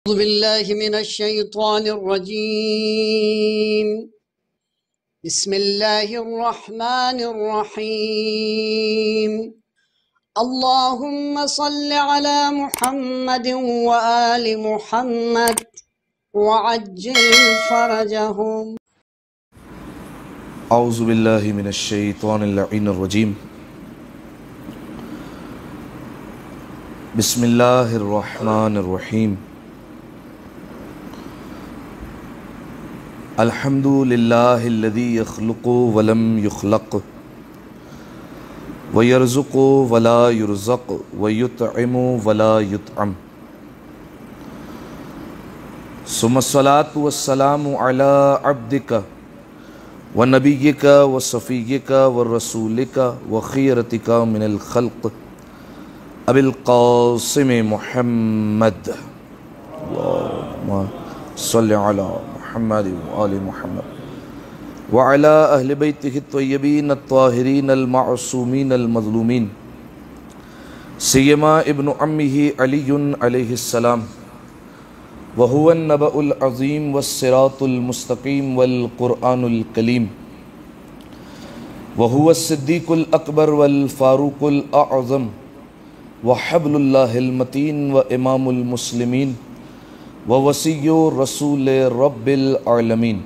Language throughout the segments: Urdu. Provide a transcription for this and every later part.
أعوذ بالله من الشيطان الرجيم. بسم الله الرحمن الرحيم. اللهم صل على محمد وآل محمد وعجل فرجهم. اعوذ باللہ من الشیطان اللعین الرجیم. بسم اللہ الرحمن الرحیم. الحمد للہ الذی یخلق ولم یخلق ویرزق ولا یرزق ویطعم ولا یطعم، ثم الصلاة والسلام علی عبدک ونبیک وصفیک ورسولک وخیرتک من الخلق ابی القاسم محمد. اللہم صل علی محمد وآل محمد وعلی اہل بیتہ الطیبین الطاہرین المعصومین المظلومین، سیما ابن عمہ علی علیہ السلام، وهو النبأ العظیم والصراط المستقیم والقرآن الکلیم، وهو الصدیق الاکبر والفاروق الاعظم وحبل اللہ المتین وامام المسلمین ووصی رسول رب العالمین،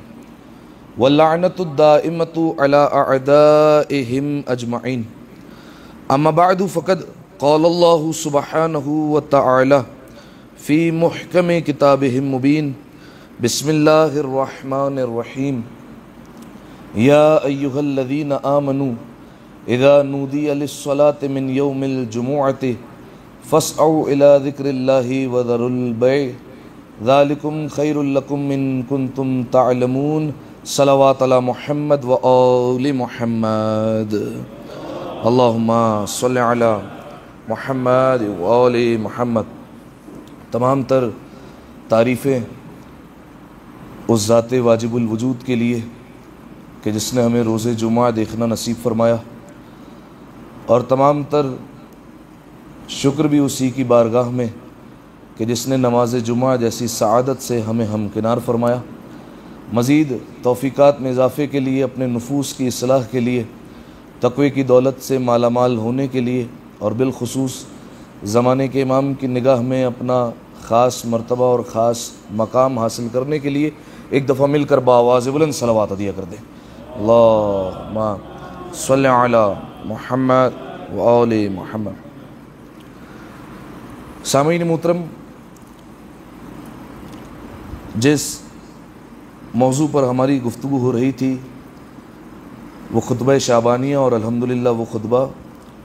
واللعنۃ الدائمۃ علی اعدائہم اجمعین. اما بعد فقد قال اللہ سبحانہ وتعالی فی محکم کتابہ المبین. بسم اللہ الرحمن الرحیم. یا ایہا الذین آمنوا اذا نودی للصلاة من یوم الجمعۃ فاسعوا الی ذکر اللہ وذروا البیع ذالکم خیر لکم ان کنتم تعلمون. صلوات علی محمد وآل محمد. اللہم صل علی محمد وآل محمد. تمام تر تعریفیں اس ذات واجب الوجود کے لیے کہ جس نے ہمیں روز جمعہ دیکھنا نصیب فرمایا، اور تمام تر شکر بھی اسی کی بارگاہ میں کہ جس نے نماز جمعہ جیسی سعادت سے ہمیں ہمکنار فرمایا. مزید توفیقات میں اضافے کے لیے، اپنے نفوس کی اصلاح کے لیے، تقوی کی دولت سے مالا مال ہونے کے لیے، اور بالخصوص زمانے کے امام کی نگاہ میں اپنا خاص مرتبہ اور خاص مقام حاصل کرنے کے لیے ایک دفعہ مل کر بآواز بلند صلوات عطیہ کر دیں. اللہم صل علی محمد وآل محمد. سامعین محترم، جس موضوع پر ہماری گفتگو ہو رہی تھی وہ خطبہ شعبانیہ، اور الحمدللہ وہ خطبہ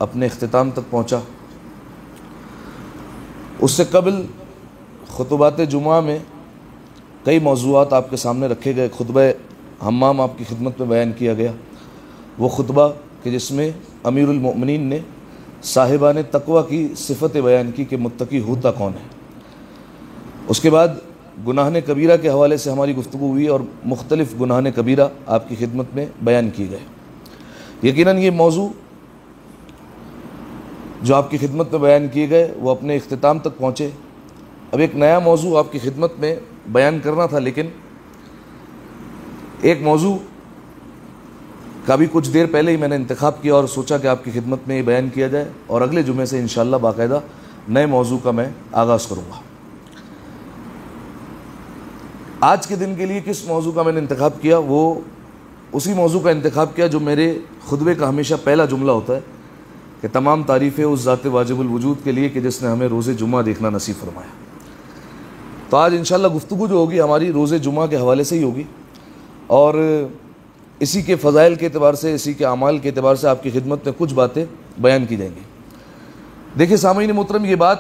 اپنے اختتام تک پہنچا. اس سے قبل خطبات جمعہ میں کئی موضوعات آپ کے سامنے رکھے گئے. خطبہ حمام آپ کی خدمت میں بیان کیا گیا، وہ خطبہ کہ جس میں امیر المؤمنین نے صاحبان تقوی کی صفت بیان کی کہ متقی ہوتا کون ہے. اس کے بعد گناہ کبیرہ کے حوالے سے ہماری گفتگو ہوئی، اور مختلف گناہ کبیرہ آپ کی خدمت میں بیان کیے گئے. یقیناً یہ موضوع جو آپ کی خدمت میں بیان کیے گئے وہ اپنے اختتام تک پہنچے. اب ایک نیا موضوع آپ کی خدمت میں بیان کرنا تھا، لیکن ایک موضوع کا بھی کچھ دیر پہلے ہی میں نے انتخاب کیا اور سوچا کہ آپ کی خدمت میں یہ بیان کیا جائے، اور اگلے جمعے سے انشاءاللہ باقاعدہ نئے موضوع کا میں آغاز کروں گا. آج کے دن کے لیے کس موضوع کا میں نے انتخاب کیا، وہ اسی موضوع کا انتخاب کیا جو میرے خطبے کا ہمیشہ پہلا جملہ ہوتا ہے کہ تمام تعریفیں اس ذات واجب الوجود کے لیے کہ جس نے ہمیں روز جمعہ دیکھنا نصیب فرمایا. تو آج انشاءاللہ گفتگو جو ہوگی ہماری روز جمعہ کے حوالے سے ہی ہوگی، اور اسی کے فضائل کے اعتبار سے، اسی کے اعمال کے اعتبار سے آپ کی خدمت میں کچھ باتیں بیان کی جائیں گی. دیکھیں سامعین محترم، یہ بات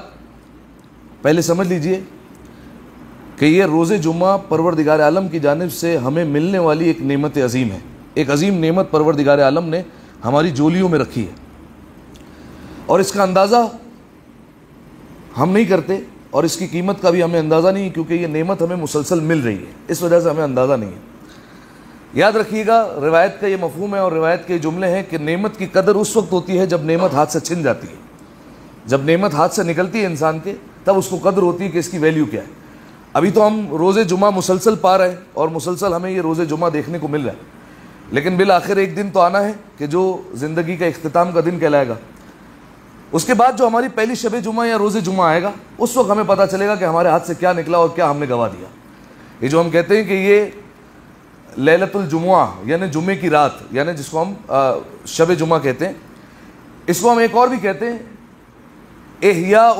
پہلے سمجھ لیجئے کہ یہ روز جمعہ پروردگار عالم کی جانب سے ہمیں ملنے والی ایک نعمت عظیم ہے. ایک عظیم نعمت پروردگار عالم نے ہماری جولیوں میں رکھی ہے، اور اس کا اندازہ ہم نہیں کرتے، اور اس کی قیمت کا بھی ہمیں اندازہ نہیں، کیونکہ یہ نعمت ہمیں مسلسل مل رہی ہے، اس وجہ سے ہمیں اندازہ نہیں ہے. یاد رکھیے گا، روایت کا یہ مفہوم ہے اور روایت کے جملے ہیں کہ نعمت کی قدر اس وقت ہوتی ہے جب نعمت ہاتھ سے چھن جاتی ہے. جب نعمت ہاتھ سے نکلتی ہے انسان کے، تب اس کو قدر ہوتی ہے کہ اس کی ویلیو کیا ہے. ابھی تو ہم روزے جمعہ مسلسل پا رہے ہیں اور مسلسل ہمیں یہ روزے جمعہ دیکھنے کو مل رہا ہے، لیکن بالآخر ایک دن تو آنا ہے کہ جو زندگی کا اختتام کا دن کہلائے گا. اس کے بعد جو ہماری پہلی شب جمعہ یا روزے جمعہ آئے گا، اس وقت ہمیں پتہ چلے گا کہ ہمارے ہاتھ سے کیا نکلا اور کیا ہم نے گوا دیا. یہ جو ہم کہتے ہیں کہ یہ لیلۃ الجمعہ یعنی جمعے کی رات، یعنی جس کو ہم شب جمعہ کہتے ہیں، اس کو ہم ایک اور بھی کہتے ہیں احیاء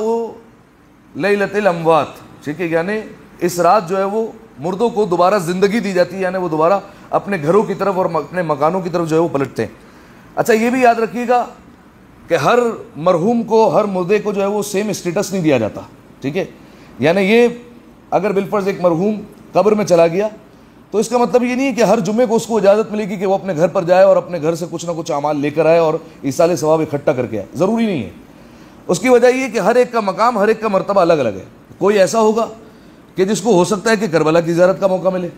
لیلۃ الاموات. ٹھیک ہے، یعنی اس رات جو ہے وہ مردوں کو دوبارہ زندگی دی جاتی ہے، یعنی وہ دوبارہ اپنے گھروں کی طرف اور اپنے مکانوں کی طرف جو ہے وہ پلٹتے ہیں. اچھا یہ بھی یاد رکھیے گا کہ ہر مرحوم کو، ہر مردے کو جو ہے وہ سیم اسٹیٹس نہیں دیا جاتا. ٹھیک ہے، یعنی یہ اگر بالفرض ایک مرحوم قبر میں چلا گیا تو اس کا مطلب یہ نہیں ہے کہ ہر جمعے کو اس کو اجازت ملے گی کہ وہ اپنے گھر پر جائے اور اپنے گھر سے کچھ نہ کچھ اعمال لے کر آئے اور ایصال ثواب اکٹھا کر کے آئے. ضروری نہیں ہے. اس کی وجہ یہ کہ ہر ایک کا مقام، ہر ایک کا مرتبہ الگ الگ ہے. کوئی ایسا ہوگا کہ جس کو ہو سکتا ہے کہ کربلا کی زیارت کا موقع ملے،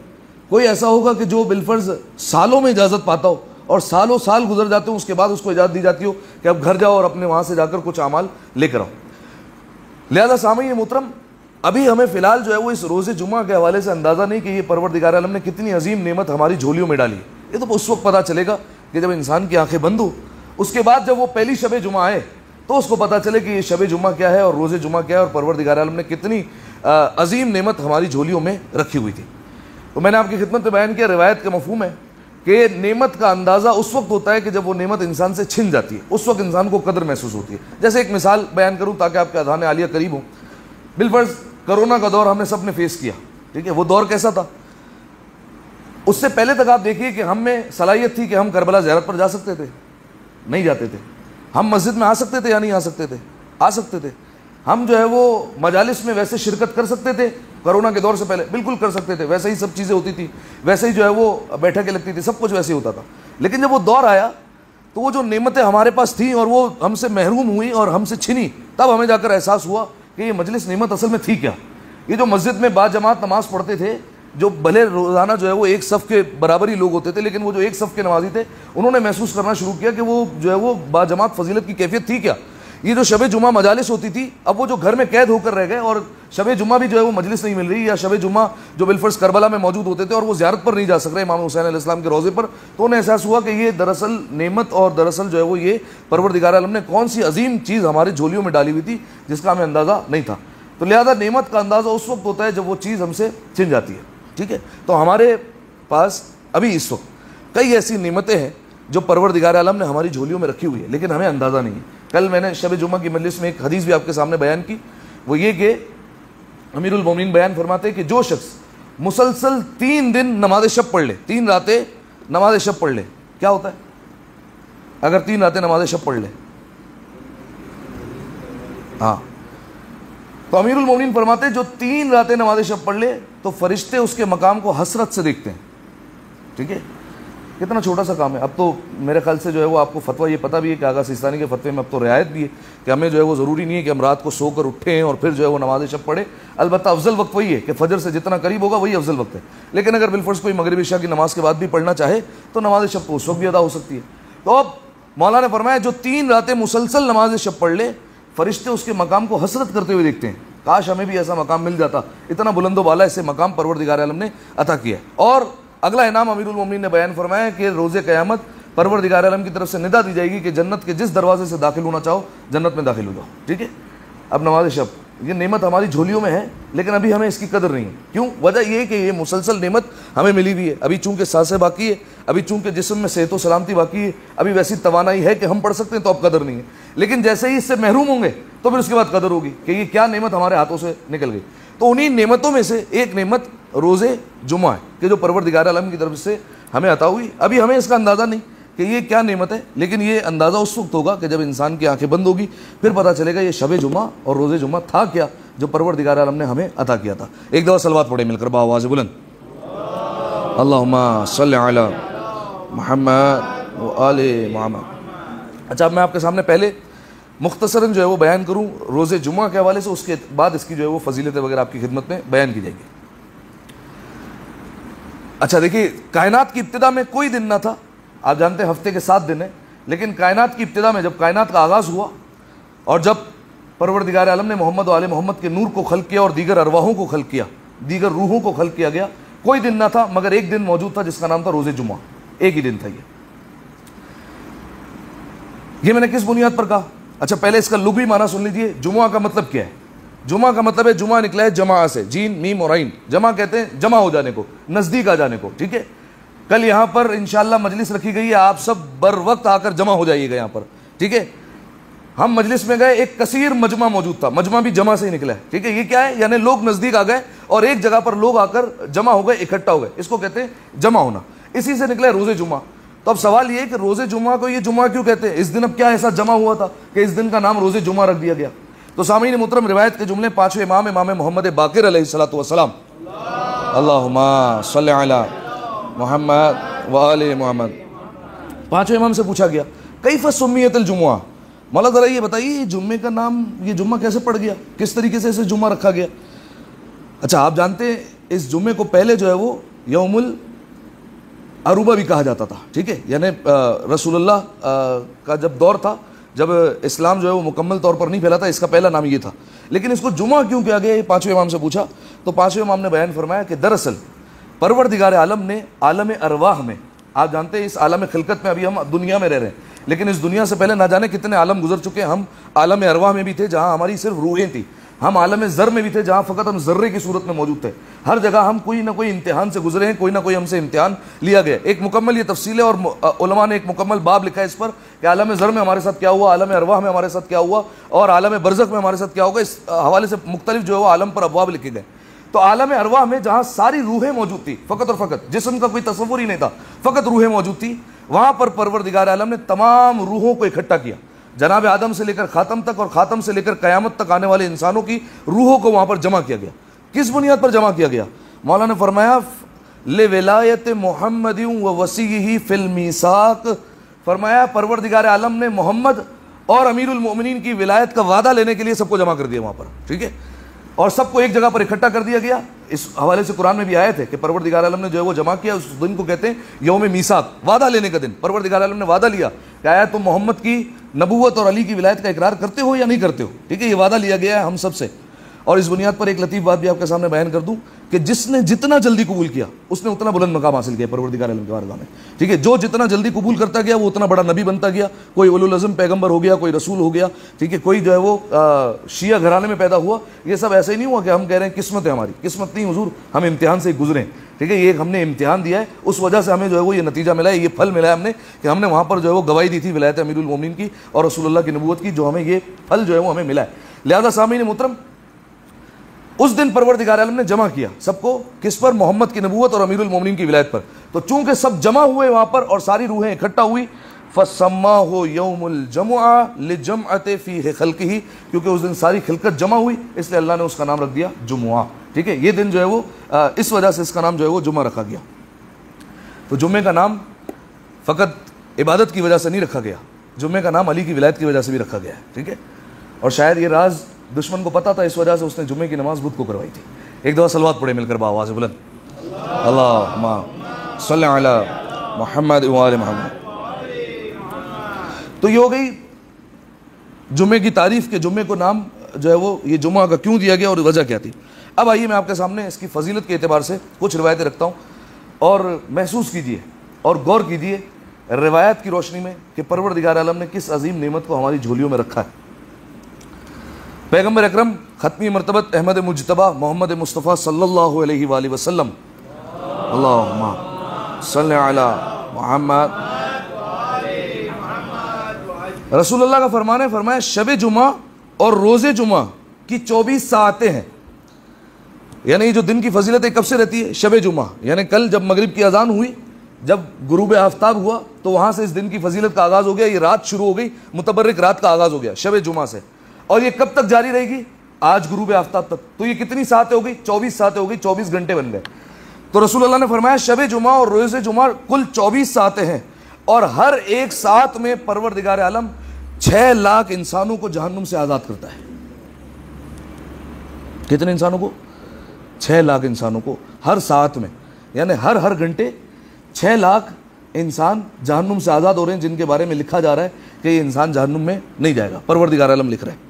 کوئی ایسا ہوگا کہ جو بالفرض سالوں میں اجازت پاتا ہو اور سالوں سال گزر جاتے ہوں، اس کے بعد اس کو اجازت دی جاتی ہو کہ اب گھر جاؤ اور اپنے وہاں سے جا کر کچھ اعمال لے کر آؤ. لہذا سامعین محترم، ابھی ہمیں فی الحال جو ہے وہ اس روزے جمعہ کے حوالے سے اندازہ نہیں کہ یہ پروردگار عالم نے کتنی عظیم نعمت ہماری جھولیوں میں ڈالی ہے. یہ تو اس وقت پتہ چلے گا کہ جب انسان کی آنکھیں بند ہو. اس کے بعد جب وہ پہلی شب جمعہ آئے تو اس کو پتہ چلے کہ یہ شب جمعہ کیا ہے اور روزے جمعہ کیا ہے اور پروردگار عالم نے کتنی عظیم نعمت ہماری جھولیوں میں رکھی ہوئی تھی. تو میں نے آپ کی خدمت میں بیان کیا، روایت کا مفہوم ہے کہ نعمت کا اندازہ اس وقت ہوتا ہے کہ جب وہ نعمت انسان سے چھن جاتی ہے، اس وقت انسان کو قدر محسوس ہوتی ہے. جیسے ایک مثال بیان کروں تاکہ آپ کے اذہان عالیہ قریب ہوں. بالفرض کرونا کا دور ہم نے سب نے فیس کیا. ٹھیک ہے، وہ دور کیسا تھا؟ اس سے پہلے تک آپ دیکھیے کہ ہم میں صلاحیت تھی کہ ہم کربلا زیارت پر جا سکتے تھے؟ نہیں جاتے تھے. ہم مسجد میں آ سکتے تھے یا نہیں آ سکتے تھے؟ آ سکتے تھے. ہم جو ہے وہ مجالس میں ویسے شرکت کر سکتے تھے کرونا کے دور سے پہلے؟ بالکل کر سکتے تھے. ویسے ہی سب چیزیں ہوتی تھی، ویسے ہی جو ہے وہ بیٹھکیں لگتی تھی، سب کچھ ویسے ہی ہوتا تھا. لیکن جب وہ دور آیا تو وہ جو نعمتیں ہمارے پاس تھیں اور وہ ہم سے محروم ہوئی اور ہم سے چھنی، تب ہمیں جا کر احساس ہوا کہ یہ مجلس نعمت اصل میں تھی کیا. یہ جو مسجد میں با جماعت نماز پڑھتے تھے، جو بھلے روزانہ جو ہے وہ ایک صف کے برابر ہی لوگ ہوتے تھے، لیکن وہ جو ایک صف کے نمازی تھے انہوں نے محسوس کرنا شروع کیا کہ وہ جو ہے وہ با جماعت فضیلت کی کیفیت تھی کیا. یہ جو شب جمعہ مجالس ہوتی تھی، اب وہ جو گھر میں قید ہو کر رہ گئے اور شب جمعہ بھی جو ہے وہ مجلس نہیں مل رہی، یا شب جمعہ جو بالفرض کربلا میں موجود ہوتے تھے اور وہ زیارت پر نہیں جا سک رہے امام حسین علیہ السلام کے روضے پر، تو انہیں احساس ہوا کہ یہ دراصل نعمت اور دراصل جو ہے وہ یہ پروردگار عالم نے کون سی عظیم چیز ہمارے جھولیوں میں ڈالی ہوئی تھی جس کا ہمیں اندازہ نہیں تھا. تو لہذا نعمت کا اندازہ اس وقت ہوتا ہے جب وہ چیز ہم سے چھن جاتی ہے. ٹھیک ہے، تو ہمارے پاس ابھی اس وقت کئی ایسی نعمتیں ہیں جو پروردگار عالم نے ہماری جھولیوں میں رکھی ہوئی ہے، لیکن ہمیں اندازہ نہیں ہے. کل میں نے شب جمعہ کی مجلس میں ایک حدیث بھی آپ کے سامنے بیان کی، وہ یہ کہ امیر المومنین بیان فرماتے ہیں کہ جو شخص مسلسل 3 دن نماز شب پڑھ لے، 3 راتیں نماز شب پڑھ لے، کیا ہوتا ہے اگر 3 راتیں نماز شب پڑھ لے؟ ہاں، تو امیر المومنین فرماتے ہیں جو 3 راتیں نماز شب پڑھ لے تو فرشتے اس کے مقام کو حسرت سے دیکھتے ہیں. ٹھیک ہے، کتنا چھوٹا سا کام ہے. اب تو میرے خیال سے جو ہے وہ آپ کو فتویٰ یہ پتہ بھی ہے کہ آغا سیستانی کے فتوے میں اب تو رعایت بھی ہے کہ ہمیں جو ہے وہ ضروری نہیں ہے کہ ہم رات کو سو کر اٹھیں اور پھر جو ہے وہ نماز شب پڑھیں. البتہ افضل وقت وہی ہے کہ فجر سے جتنا قریب ہوگا وہی افضل وقت ہے. لیکن اگر بالفرض کوئی مغرب عشاء کی نماز کے بعد بھی پڑھنا چاہے تو نماز شب تو اس وقت بھی ادا ہو سکتی ہے. تو اب مولا نے فرمایا جو 3 راتیں مسلسل نماز شب پڑھ لے، فرشتے اس کے مقام کو حسرت کرتے ہوئے دیکھتے ہیں. کاش ہمیں بھی ایسا مقام مل جاتا. اتنا بلند و بالا اسے مقام پروردگار عالم نے عطا کیا ہے. اور اگلا انعام امیر المومنین نے بیان فرمایا کہ روز قیامت پروردگار عالم کی طرف سے ندا دی جائے گی کہ جنت کے جس دروازے سے داخل ہونا چاہو جنت میں داخل ہو جاؤ. ٹھیک ہے، اب نماز شب یہ نعمت ہماری جھولیوں میں ہے، لیکن ابھی ہمیں اس کی قدر نہیں ہے. کیوں؟ وجہ یہ ہے کہ یہ مسلسل نعمت ہمیں ملی ہوئی ہے. ابھی چونکہ سانسیں باقی ہے، ابھی چونکہ جسم میں صحت و سلامتی باقی ہے، ابھی ویسی توانائی ہے کہ ہم پڑھ سکتے ہیں، تو اب قدر نہیں ہے. لیکن جیسے ہی اس سے محروم ہوں گے تو پھر اس کے بعد قدر ہوگی کہ یہ کیا نعمت ہمارے ہاتھوں سے نکل گئی. تو انہی نعمتوں میں سے ایک نعمت روزے جمعہ ہے کہ جو پروردگار عالم کی طرف سے ہمیں عطا ہوئی. ابھی ہمیں اس کا اندازہ نہیں کہ یہ کیا نعمت ہے، لیکن یہ اندازہ اس وقت ہوگا کہ جب انسان کی آنکھیں بند ہوگی، پھر پتہ چلے گا یہ شب جمعہ اور روزے جمعہ تھا کیا جو پروردگار عالم نے ہمیں عطا کیا تھا. ایک دفعہ صلوات پڑھیں مل کر بآواز بلند، اللہم صلی علی محمد و آل محمد. اچھا، اب میں آپ کے سامنے پہلے مختصراً جو ہے وہ بیان کروں روزے جمعہ کے حوالے سے، اس کے بعد اس کی جو ہے وہ فضیلتیں وغیرہ آپ کی خدمت میں بیان کی جائے گی. اچھا دیکھیے، کائنات کی ابتدا میں کوئی دن نہ تھا. آپ جانتے ہیں ہفتے کے 7 دن ہیں، لیکن کائنات کی ابتدا میں جب کائنات کا آغاز ہوا اور جب پروردگار عالم نے محمد و آل محمد کے نور کو خلق کیا اور دیگر ارواحوں کو خلق کیا، دیگر روحوں کو خلق کیا گیا. کوئی دن نہ تھا مگر ایک دن موجود تھا جس کا نام تھا روز جمعہ. ایک ہی دن تھا یہ میں نے کس بنیاد پر کہا؟ اچھا پہلے اس کا لغوی معنی سن لیجئے. جمعہ کا مطلب کیا ہے؟ جمعہ کا مطلب ہے، جمعہ نکلا ہے جمع سے، جین میم اور عین. جمع کہتے ہیں جمع ہو جانے کو، نزدیک آ جانے کو. ٹھیک ہے، کل یہاں پر انشاءاللہ مجلس رکھی گئی ہے، آپ سب بر وقت آ کر جمع ہو جائیے گا یہاں پر. ٹھیک ہے، ہم مجلس میں گئے، ایک کثیر مجمع موجود تھا. مجمع بھی جمع سے ہی نکلا ہے. ٹھیک ہے، یہ کیا ہے؟ یعنی لوگ نزدیک آ گئے اور ایک جگہ پر لوگ آ کر جمع ہو گئے، اکٹھا ہو گئے. اس کو کہتے ہیں جمع ہونا. اسی سے نکلا ہے روز جمعہ. تو اب سوال یہ ہے کہ روز جمعہ کو یہ جمعہ کیوں کہتے ہیں؟ اس دن اب کیا ایسا جمع ہوا تھا کہ اس دن کا نام روز جمعہ رکھ دیا گیا؟ تو سامعین محترم، روایت کے جملے پانچویں امام محمد باقر علیہ الصلوۃ والسلام، اللہم صلی علی محمد و آل محمد. پانچویں امام سے پوچھا گیا کیف سمیت الجمعہ، مولا ذرا یہ بتائیے یہ جمعے کا نام، یہ جمعہ کیسے پڑ گیا، کس طریقے سے اسے جمعہ رکھا گیا؟ اچھا آپ جانتے ہیں اس جمعے کو پہلے جو ہے وہ یوم العروبہ بھی کہا جاتا تھا. ٹھیک ہے، یعنی رسول اللہ کا جب دور تھا، جب اسلام جو ہے وہ مکمل طور پر نہیں پھیلا تھا، اس کا پہلا نام یہ تھا. لیکن اس کو جمعہ کیوں کیا گیا، یہ پانچویں امام سے پوچھا. تو پانچویں امام نے بیان فرمایا کہ دراصل پروردگار عالم نے عالم ارواح میں، آپ جانتے ہیں اس عالم خلقت میں ابھی ہم دنیا میں رہ رہے ہیں، لیکن اس دنیا سے پہلے نہ جانے کتنے عالم گزر چکے ہیں. ہم عالم ارواح میں بھی تھے جہاں ہماری صرف روحیں تھیں. ہم عالم ذر میں بھی تھے جہاں فقط ہم ذرے کی صورت میں موجود تھے. ہر جگہ ہم کوئی نہ کوئی امتحان سے گزرے ہیں، کوئی نہ کوئی ہم سے امتحان لیا گیا. ایک مکمل یہ تفصیل ہے اور علماء نے ایک مکمل باب لکھا ہے اس پر کہ عالم ذر میں ہمارے ساتھ کیا ہوا، عالم ارواح میں ہمارے ساتھ کیا ہوا اور عالم برزخ میں ہمارے ساتھ کیا ہوگا. اس حوالے سے مختلف جو ہے وہ عالم پر ابواب لکھے گئے. تو عالم ارواح میں جہاں ساری روحیں موجود تھی، فقط اور فقط جسم کا کوئی تصور ہی نہیں تھا، فقط روحیں موجود تھی، وہاں پر پروردگار عالم نے تمام روحوں کو اکٹھا کیا. جناب آدم سے لے کر خاتم تک اور خاتم سے لے کر قیامت تک آنے والے انسانوں کی روحوں کو وہاں پر جمع کیا گیا. کس بنیاد پر جمع کیا گیا؟ مولا نے فرمایا لولایت محمد و وصیہ فی المیثاق، فرمایا پروردگار عالم نے محمد اور امیر المؤمنین کی ولایت کا وعدہ لینے کے لیے سب کو جمع کر دیا وہاں پر. ٹھیک ہے، اور سب کو ایک جگہ پر اکٹھا کر دیا گیا. اس حوالے سے قرآن میں بھی آیت ہے کہ پروردگار عالم نے جو ہے وہ جمع کیا. اس دن کو کہتے ہیں یوم میثاق، وعدہ لینے کا دن. پروردگار عالم نے وعدہ لیا کہ آیا تم محمد کی نبوت اور علی کی ولایت کا اقرار کرتے ہو یا نہیں کرتے ہو. ٹھیک ہے، یہ وعدہ لیا گیا ہے ہم سب سے. اور اس بنیاد پر ایک لطیف بات بھی آپ کے سامنے بیان کر دوں کہ جس نے جتنا جلدی قبول کیا اس نے اتنا بلند مقام حاصل کیا پروردگار عالم کے بارگاہ میں. ٹھیک ہے، جو جتنا جلدی قبول کرتا گیا وہ اتنا بڑا نبی بنتا گیا. کوئی اولو العزم پیغمبر ہو گیا، کوئی رسول ہو گیا. ٹھیک ہے، کوئی جو ہے وہ شیعہ گھرانے میں پیدا ہوا. یہ سب ایسے ہی نہیں ہوا کہ ہم کہہ رہے ہیں قسمت ہے ہماری. قسمت نہیں حضور، ہم امتحان سے گزرے. ٹھیک ہے، یہ ہم نے امتحان دیا ہے، اس وجہ سے ہمیں جو ہے وہ یہ نتیجہ ملا ہے، یہ پھل ملا ہے ہم نے کہ ہم نے وہاں پر جو ہے وہ گواہی دی تھی ولایت امیر المومنین کی اور رسول اللہ کی نبوت کی، جو ہمیں یہ پھل جو ہے وہ ہمیں ملا ہے. لہذا سامعین محترم، اس دن پروردگار عالم نے جمع کیا سب کو، کس پر؟ محمد کی نبوت اور امیر المومنین کی ولایت پر. تو چونکہ سب جمع ہوئے وہاں پر اور ساری روحیں اکٹھا ہوئی، فَسَمَّاهُ يَوْمُ الْجَمُعَةِ لِجَمْعَةِ فِيهِ خَلْقِهِ، کیونکہ اس دن ساری خلقت جمع ہوئی اس لیے اللہ نے اس کا نام رکھ دیا جمعہ. ٹھیک ہے، یہ دن جو ہے وہ اس وجہ سے اس کا نام جو ہے وہ جمعہ رکھا گیا. تو جمعے کا نام فقط عبادت کی وجہ سے نہیں رکھا گیا، جمعے کا نام علی کی ولایت کی وجہ سے بھی رکھا گیا ہے. ٹھیک ہے، اور شاید یہ راز دشمن کو پتا تھا، اس وجہ سے اس نے جمعے کی نماز بدھ کو کروائی تھی. ایک دفعہ صلوات پڑھے مل کر بآواز بلند، اللہم صلی علی محمد و آل محمد. تو یہ ہو گئی جمعے کی تعریف کے جمعے کو نام جو ہے وہ یہ جمعہ کا کیوں دیا گیا اور وجہ کیا تھی. اب آئیے میں آپ کے سامنے اس کی فضیلت کے اعتبار سے کچھ روایتیں رکھتا ہوں اور محسوس کیجئے اور غور کیجئے روایت کی روشنی میں کہ پروردگار عالم نے کس عظیم نعمت کو ہماری جھولیوں میں رکھا ہے. پیغمبر اکرم ختمی مرتبت احمد مجتبیٰ محمد مصطفیٰ صلی اللہ علیہ وآلہ وسلم، اللہم صلی علی محمد. رسول اللہ کا فرمان ہے، فرمایا شب جمعہ اور روز جمعہ کی 24 ساعتیں ہیں. یعنی یہ جو دن کی فضیلت ہے کب سے رہتی ہے؟ شب جمعہ، یعنی کل جب مغرب کی اذان ہوئی، جب غروب آفتاب ہوا تو وہاں سے اس دن کی فضیلت کا آغاز ہو گیا. یہ رات شروع ہو گئی، متبرک رات کا آغاز ہو گیا شب جمعہ سے، اور یہ کب تک جاری رہے گی؟ آج غروب آفتاب تک. تو یہ کتنی ساعتیں ہو گئی؟ 24 ساعتیں ہو گئی، 24 گھنٹے بن گئے. تو رسول اللہ نے فرمایا شب جمعہ اور روز جمعہ کل 24 ساعتیں ہیں، اور ہر ایک ساعت میں پروردگار عالم 6 لاکھ انسانوں کو جہنم سے آزاد کرتا ہے. کتنے انسانوں کو؟ 6 لاکھ انسانوں کو ہر ساعت میں، یعنی ہر گھنٹے 6 لاکھ انسان جہنم سے آزاد ہو رہے ہیں، جن کے بارے میں لکھا جا رہا ہے کہ یہ انسان جہنم میں نہیں جائے گا. پروردگار عالم لکھ رہے ہیں.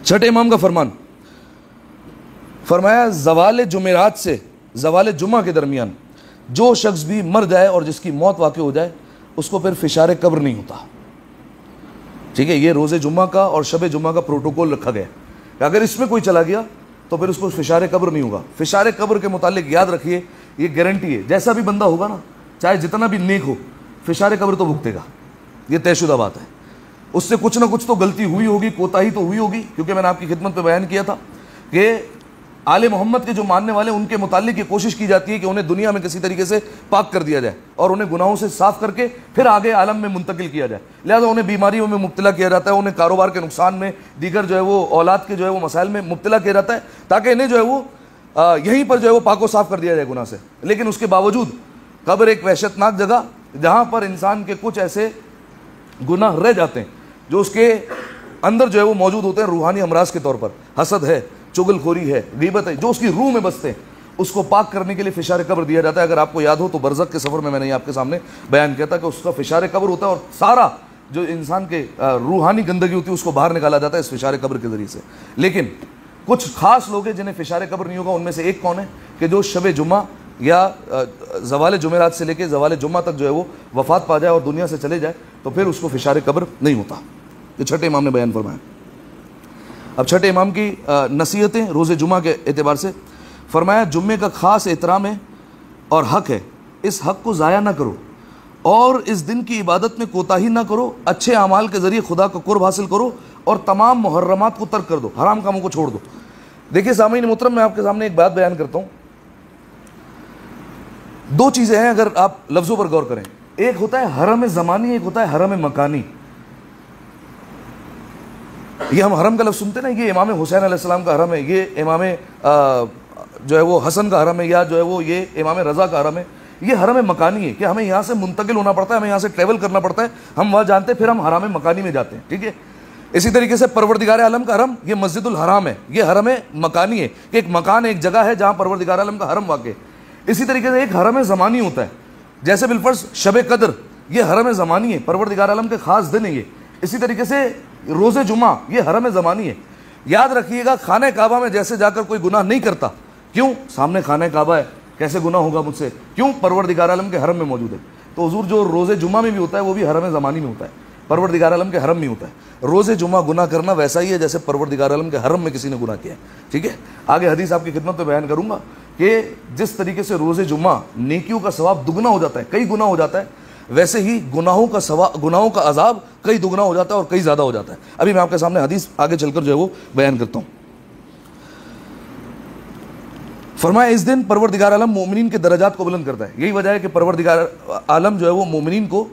چھٹے امام کا فرمان، فرمایا زوال جمعرات سے زوال جمعہ کے درمیان جو شخص بھی مر جائے اور جس کی موت واقع ہو جائے اس کو پھر فشار قبر نہیں ہوتا. ٹھیک ہے, یہ روز جمعہ کا اور شب جمعہ کا پروٹوکول رکھا گیا کہ اگر اس میں کوئی چلا گیا تو پھر اس کو فشار قبر نہیں ہوگا. فشار قبر کے متعلق یاد رکھیے, یہ گارنٹی ہے, جیسا بھی بندہ ہوگا نا, چاہے جتنا بھی نیک ہو, فشار قبر تو بھگتے گا. یہ طے شدہ بات ہے. اس سے کچھ نہ کچھ تو غلطی ہوئی ہوگی, کوتاہی تو ہوئی ہوگی, کیونکہ میں نے آپ کی خدمت پہ بیان کیا تھا کہ آل محمد کے جو ماننے والے ان کے متعلق یہ کوشش کی جاتی ہے کہ انہیں دنیا میں کسی طریقے سے پاک کر دیا جائے اور انہیں گناہوں سے صاف کر کے پھر آگے عالم میں منتقل کیا جائے. لہذا انہیں بیماریوں میں مبتلا کیا جاتا ہے, انہیں کاروبار کے نقصان میں, دیگر جو ہے وہ اولاد کے جو ہے وہ مسائل میں مبتلا کیا جاتا ہے, تاکہ انہیں جو ہے وہ یہیں پر جو ہے وہ پاک و صاف کر دیا جائے گناہ سے. لیکن اس کے باوجود قبر ایک وحشتناک جگہ جہاں پر انسان کے کچھ ایسے گناہ رہ جاتے ہیں جو اس کے اندر جو ہے وہ موجود ہوتے ہیں روحانی امراض کے طور پر. حسد ہے, چغل خوری ہے, غیبت ہے, جو اس کی روح میں بستے ہیں, اس کو پاک کرنے کے لیے فشار قبر دیا جاتا ہے. اگر آپ کو یاد ہو تو برزخ کے سفر میں نے آپ کے سامنے بیان کیا تھا کہ اس کا فشار قبر ہوتا ہے اور سارا جو انسان کے روحانی گندگی ہوتی ہے اس کو باہر نکالا جاتا ہے اس فشار قبر کے ذریعے سے. لیکن کچھ خاص لوگ ہیں جنہیں فشار قبر نہیں ہوگا. ان میں سے ایک کون ہے کہ جو شب جمعہ یا زوال جمعرات سے لے کے زوال جمعہ تک جو ہے وہ وفات پا جائے اور دنیا سے چلے جائے تو پھر اس کو فشار قبر نہیں ہوتا. یہ چھٹے امام نے بیان فرمایا. اب چھٹے امام کی نصیحتیں روز جمعہ کے اعتبار سے. فرمایا جمعے کا خاص احترام ہے اور حق ہے, اس حق کو ضائع نہ کرو اور اس دن کی عبادت میں کوتاہی نہ کرو. اچھے اعمال کے ذریعے خدا کا قرب حاصل کرو اور تمام محرمات کو ترک کر دو, حرام کاموں کو چھوڑ دو. دیکھیے سامعین محترم, میں آپ کے سامنے ایک بات بیان کرتا ہوں. دو چیزیں ہیں اگر آپ لفظوں پر غور کریں. ایک ہوتا ہے حرم زمانی, ایک ہوتا ہے حرم مکانی. یہ ہم حرم کا لفظ سنتے نا, یہ امام حسین علیہ السلام کا حرم ہے, یہ امام جو ہے وہ حسن کا حرم ہے, یا جو ہے وہ یہ امام رضا کا حرم ہے. یہ حرم مکانی ہے کہ ہمیں یہاں سے منتقل ہونا پڑتا ہے, ہمیں یہاں سے ٹریول کرنا پڑتا ہے, ہم وہاں جانتے ہیں پھر ہم حرم مکانی میں جاتے ہیں. ٹھیک ہے, اسی طریقے سے پروردگار عالم کا حرم یہ مسجد الحرام ہے, یہ حرم مکانی ہے کہ ایک مکان, ایک جگہ ہے جہاں پروردگار عالم کا حرم واقع ہے. اسی طریقے سے ایک حرم زمانی ہوتا ہے, جیسے بالفرض شب قدر یہ حرم زمانی ہے, پروردگار عالم کے خاص دن ہے یہ. اسی طریقے سے روز جمعہ یہ حرم زمانی ہے. یاد رکھیے گا خانہ کعبہ میں جیسے جا کر کوئی گناہ نہیں کرتا. کیوں؟ سامنے خانہ کعبہ ہے, کیسے گناہ ہوگا مجھ سے؟ کیوں؟ پروردگار عالم کے حرم میں موجود ہے. تو حضور جو روز جمعہ میں بھی ہوتا ہے وہ بھی حرم زمانی میں ہوتا ہے, پروردگار عالم کے حرم میں ہوتا ہے. روز جمعہ گناہ کرنا ویسا ہی ہے جیسے پروردگار عالم کے حرم میں کسی نے گناہ کیا ہے. ٹھیک ہے, آگے حدیث آپ کی خدمت میں بیان کروں گا کہ جس طریقے سے روز جمعہ نیکیوں کا ثواب دگنا ہو جاتا ہے, کئی گنا ہو جاتا ہے, ویسے ہی گناہوں کا عذاب کئی دگنا ہو جاتا ہے اور کئی زیادہ ہو جاتا ہے. ابھی میں آپ کے سامنے حدیث آگے چل کر جو ہے وہ بیان کرتا ہوں. فرمایا اس دن پروردگار عالم مومنین کے درجات کو بلند کرتا ہے. یہی وجہ ہے کہ پروردگار عالم جو ہے وہ مومنین کو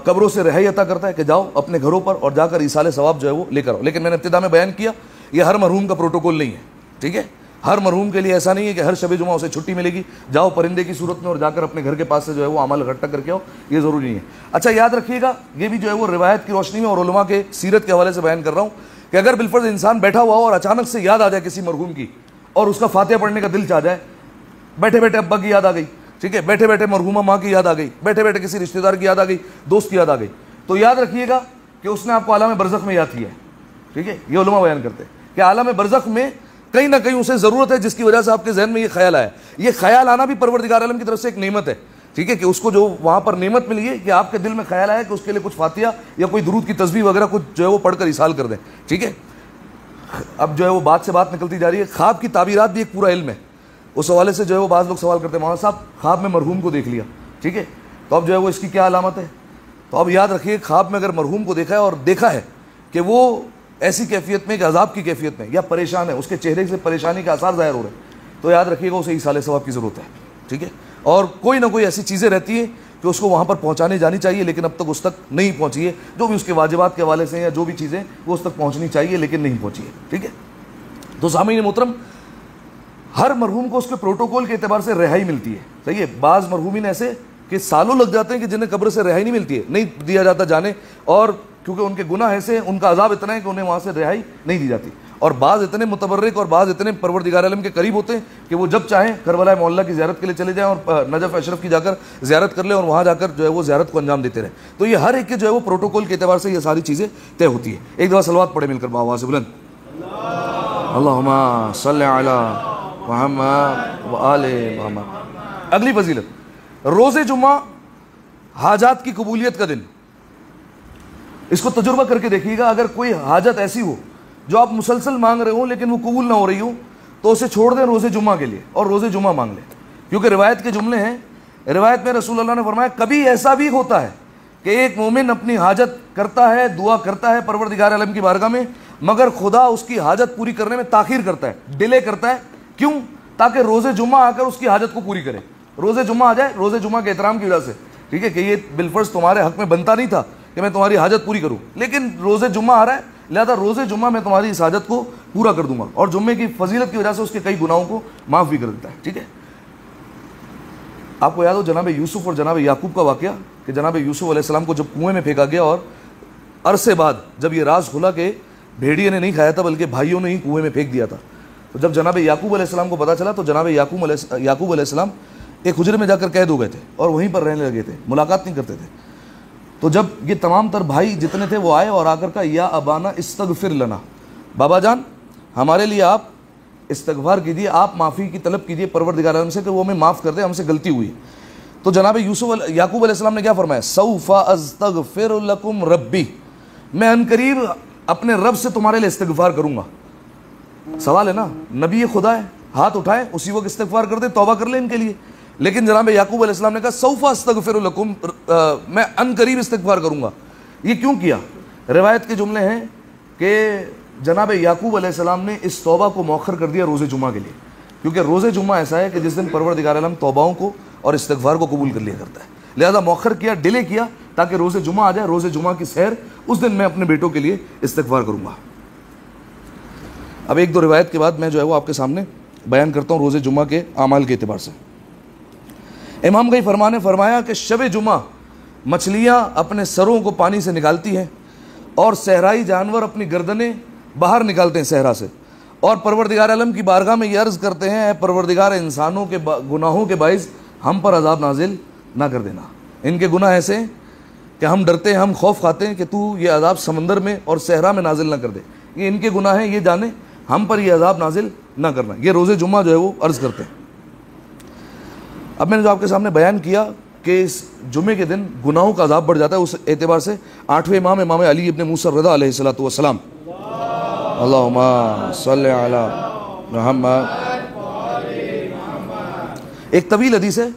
قبروں سے رہائی عطا کرتا ہے کہ جاؤ اپنے گھروں پر اور جا کر ایصال ثواب جو ہے وہ لے کر آؤ. لیکن میں نے ابتدا میں بیان کیا یہ ہر مرحوم کا پروٹوکول نہیں ہے. ٹھیک ہے, ہر مرحوم کے لیے ایسا نہیں ہے کہ ہر شب جمعہ اسے چھٹی ملے گی, جاؤ پرندے کی صورت میں اور جا کر اپنے گھر کے پاس سے جو ہے وہ اعمال اکٹھا کر کے آؤ, یہ ضروری نہیں ہے. اچھا یاد رکھیے گا یہ بھی جو ہے وہ روایت کی روشنی میں اور علماء کے سیرت کے حوالے سے بیان کر رہا ہوں کہ اگر بالفرض انسان بیٹھا ہوا ہو اور اچانک سے یاد آ جائے کسی مرحوم کی اور اس کا فاتحہ پڑھنے کا دل چاہ جائے, بیٹھے بیٹھے ابا کی یاد آ گئی, ٹھیک ہے, بیٹھے بیٹھے مرحومہ ماں کی یاد آ گئی, بیٹھے بیٹھے کسی رشتہ دار کی یاد آ گئی, دوست کی یاد آ گئی, تو یاد رکھیے گا کہ اس نے آپ کو عالم برزخ میں یاد کیا ہے. ٹھیک ہے, یہ علماء بیان کرتے ہیں کہ عالم برزخ میں کہیں نہ کہیں اسے ضرورت ہے جس کی وجہ سے آپ کے ذہن میں یہ خیال آیا. یہ خیال آنا بھی پروردگار عالم کی طرف سے ایک نعمت ہے. ٹھیک ہے, کہ اس کو جو وہاں پر نعمت ملی ہے کہ آپ کے دل میں خیال آیا کہ اس کے لیے کچھ فاتحہ یا کوئی درود کی تسبیح وغیرہ کچھ جو ہے وہ پڑھ کر ایصال کر دیں. ٹھیک ہے, اب جو ہے وہ بات سے بات نکلتی جا رہی ہے. خواب کی تعبیرات بھی ایک پورا علم ہے. اس حوالے سے جو ہے وہ بعض لوگ سوال کرتے ہیں مولانا صاحب خواب میں مرحوم کو دیکھ لیا, ٹھیک ہے, تو اب جو ہے وہ اس کی کیا علامت ہے؟ تو اب یاد رکھیے خواب میں اگر مرحوم کو دیکھا ہے اور دیکھا ہے کہ وہ ایسی کیفیت میں کہ عذاب کی کیفیت میں یا پریشان ہے, اس کے چہرے سے پریشانی کے آثار ظاہر ہو رہے ہیں, تو یاد رکھیے گا اسے ایصال ثواب کی ضرورت ہے. ٹھیک ہے, اور کوئی نہ کوئی ایسی چیزیں رہتی ہیں کہ اس کو وہاں پر پہنچانے جانی چاہیے لیکن اب تک اس تک نہیں پہنچی ہے, جو بھی اس کے واجبات کے حوالے سے یا جو بھی چیزیں وہ اس تک پہنچنی چاہیے لیکن نہیں پہنچی ہے. ٹھیک ہے, تو سامعین محترم ہر مرحوم کو اس کے پروٹوکول کے اعتبار سے رہائی ملتی ہے. صحیح ہے, بعض مرحومین ایسے کہ سالوں لگ جاتے ہیں کہ جنہیں قبر سے رہائی نہیں ملتی ہے, نہیں دیا جاتا جانے, اور کیونکہ ان کے گناہ ایسے, ان کا عذاب اتنا ہے کہ انہیں وہاں سے رہائی نہیں دی جاتی. اور بعض اتنے متبرک اور بعض اتنے پروردگار عالم کے قریب ہوتے ہیں کہ وہ جب چاہیں کربلا معلیٰ کی زیارت کے لیے چلے جائیں اور نجف اشرف کی جا کر زیارت کر لیں اور وہاں جا کر جو ہے وہ زیارت کو انجام دیتے رہیں. تو یہ ہر ایک کے جو ہے وہ پروٹوکول کے اعتبار سے یہ ساری چیزیں طے ہوتی ہے. ایک دفعہ صلوات پڑھے مل کر آواز سے بلند. اللہم صلی علی محمد و آل محمد۔ اگلی فضیلت، روز جمعہ حاجات کی قبولیت کا دن۔ اس کو تجربہ کر کے دیکھیے گا، اگر کوئی حاجت ایسی ہو جو آپ مسلسل مانگ رہے ہوں لیکن وہ قبول نہ ہو رہی ہو تو اسے چھوڑ دیں روز جمعہ کے لیے اور روز جمعہ مانگ لیں، کیونکہ روایت کے جملے ہیں۔ روایت میں رسول اللہ نے فرمایا کبھی ایسا بھی ہوتا ہے کہ ایک مومن اپنی حاجت کرتا ہے، دعا کرتا ہے پروردگار عالم کی بارگاہ میں، مگر خدا اس کی حاجت پوری کرنے میں تاخیر کرتا ہے، ڈیلے کرتا ہے۔ کیوں؟ تاکہ روز جمعہ آ کر اس کی حاجت کو پوری کرے۔ روز جمعہ آ جائے، روز جمعہ کے احترام کی وجہ سے، ٹھیک ہے، کہ یہ بالفرض تمہارے حق میں بنتا نہیں تھا کہ میں تمہاری حاجت پوری کروں، لیکن روز جمعہ آ رہا ہے لہذا روز جمعہ میں تمہاری اس حاجت کو پورا کر دوں گا، اور جمعے کی فضیلت کی وجہ سے اس کے کئی گناہوں کو معاف بھی کر دیتا ہے، ٹھیک ہے۔ آپ کو یاد ہو جناب یوسف اور جناب یعقوب کا واقعہ، کہ جناب یوسف علیہ السلام کو جب کنویں میں پھینکا گیا اور عرصے بعد جب یہ راز کھلا کہ بھیڑیے نے نہیں کھایا تھا بلکہ بھائیوں نے ہی کنویں میں پھینک دیا تھا، تو جب جناب یعقوب علیہ السلام کو پتا چلا تو جناب یعقوب علیہ السلام ایک حجرے میں جا کر قید ہو گئے تھے اور وہیں پر رہنے لگے تھے، ملاقات نہیں کرتے تھے۔ تو جب یہ تمام تر بھائی جتنے تھے وہ آئے اور آ کر کہا یا ابانا استغفر لنا، بابا جان ہمارے لیے آپ استغفار کیجیے، آپ معافی کی طلب کیجیے پروردگار عالم سے کہ وہ ہمیں معاف کر دے، ہم سے غلطی ہوئی ہے۔ تو جناب یعقوب علیہ السلام نے کیا فرمایا؟ سوف استغفر لکم ربی، میں عنقریب اپنے رب سے تمہارے لیے استغفار کروں گا۔ سوال ہے نا، نبی خدا ہے، ہاتھ اٹھائے اسی وقت استغفار کر دے، توبہ کر لے ان کے لیے، لیکن جناب یعقوب علیہ السلام نے کہا سوف استغفر لکم، میں عنقریب استغفار کروں گا۔ یہ کیوں کیا؟ روایت کے جملے ہیں کہ جناب یعقوب علیہ السلام نے اس توبہ کو مؤخر کر دیا روز جمعہ کے لیے، کیونکہ روز جمعہ ایسا ہے کہ جس دن پروردگار عالم توباؤں کو اور استغفار کو قبول کر لیا کرتا ہے، لہذا مؤخر کیا، ڈیلے کیا، تاکہ روز جمعہ آ جائے، روز جمعہ کی سحر اس دن میں اپنے بیٹوں کے لیے استغفار کروں گا۔ اب ایک دو روایت کے بعد میں جو ہے وہ آپ کے سامنے بیان کرتا ہوں روز جمعہ کے اعمال کے اعتبار سے۔ امام کا فرمان نے فرمایا کہ شب جمعہ مچھلیاں اپنے سروں کو پانی سے نکالتی ہیں اور صحرائی جانور اپنی گردنیں باہر نکالتے ہیں صحرا سے، اور پروردگار عالم کی بارگاہ میں یہ عرض کرتے ہیں اے پروردگار، انسانوں کے گناہوں کے باعث ہم پر عذاب نازل نہ کر دینا، ان کے گناہ ایسے ہیں کہ ہم ڈرتے ہیں، ہم خوف کھاتے ہیں کہ تو یہ عذاب سمندر میں اور صحرا میں نازل نہ کر دے، یہ ان کے گناہ ہیں، یہ جانے ہم پر یہ عذاب نازل نہ کرنا۔ یہ روز جمعہ جو ہے وہ عرض کرتے ہیں۔ اب میں نے جو آپ کے سامنے بیان کیا کہ اس جمعے کے دن گناہوں کا عذاب بڑھ جاتا ہے، اس اعتبار سے 8ویں امام علی ابن موسیٰ الرضا علیہ السلام، اللہم صلی علی محمد۔ ایک طویل حدیث ہے،